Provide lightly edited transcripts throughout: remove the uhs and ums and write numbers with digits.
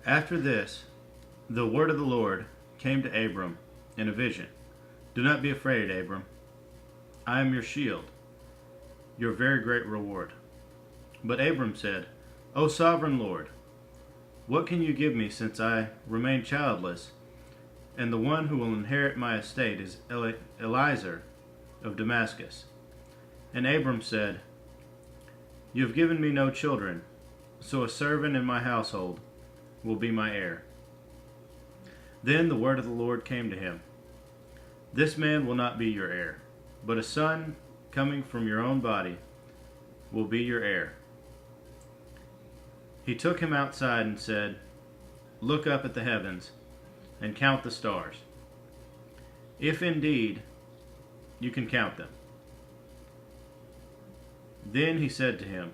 After this, the word of the Lord came to Abram in a vision. Do not be afraid, Abram. I am your shield, your very great reward. But Abram said, O sovereign Lord, what can you give me since I remain childless, and the one who will inherit my estate is Eliezer of Damascus? And Abram said, You have given me no children, so a servant in my household will be my heir. Then the word of the Lord came to him. This man will not be your heir, but a son coming from your own body will be your heir. He took him outside and said, Look up at the heavens and count the stars, if indeed you can count them. Then he said to him,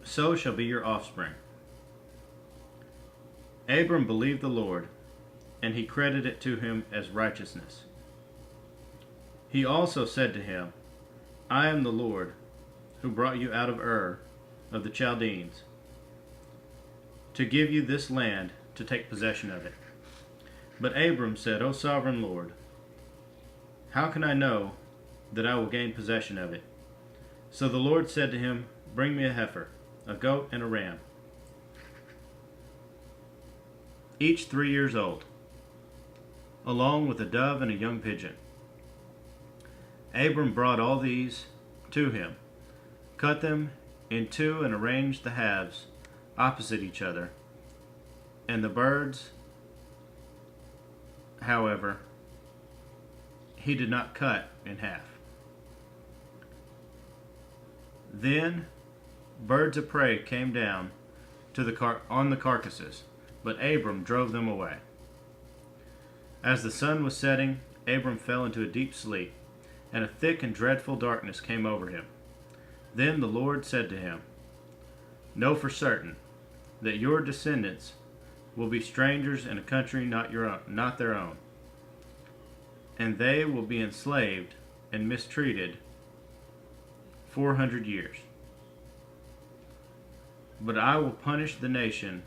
So shall be your offspring. Abram believed the Lord, and he credited it to him as righteousness. He also said to him, I am the Lord, who brought you out of Ur of the Chaldeans, to give you this land to take possession of it. But Abram said, O sovereign Lord, how can I know that I will gain possession of it? So the Lord said to him, Bring me a heifer, a goat, and a ram, each 3 years old, along with a dove and a young pigeon. Abram brought all these to him, cut them in two, and arranged the halves opposite each other. And the birds, however, he did not cut in half. Then birds of prey came down to on the carcasses, but Abram drove them away. As the sun was setting, Abram fell into a deep sleep, and a thick and dreadful darkness came over him. Then the Lord said to him, Know for certain that your descendants will be strangers in a country not their own, and they will be enslaved and mistreated 400 years. But I will punish the nation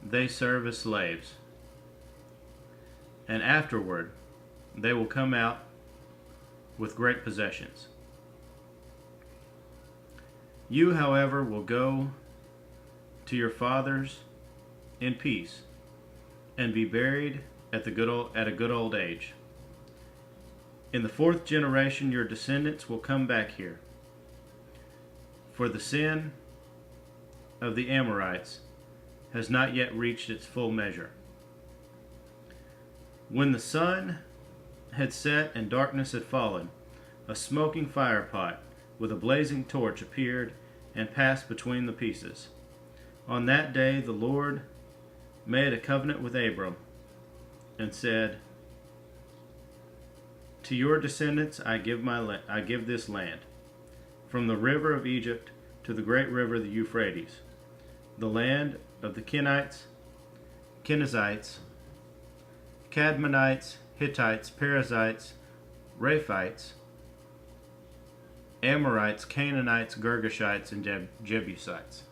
they serve as slaves, and afterward they will come out with great possessions. You, however, will go to your fathers in peace and be buried at a good old age. In the 4th generation your descendants will come back here, for the sin of the Amorites has not yet reached its full measure. When the sun had set and darkness had fallen, a smoking firepot with a blazing torch appeared and passed between the pieces. On that day the Lord made a covenant with Abram and said, To your descendants I give this land, from the river of Egypt to the great river the Euphrates, the land of the Kenites, Kenizzites, Cadmonites, Hittites, Perizzites, Rephites, Amorites, Canaanites, Girgashites, and Jebusites.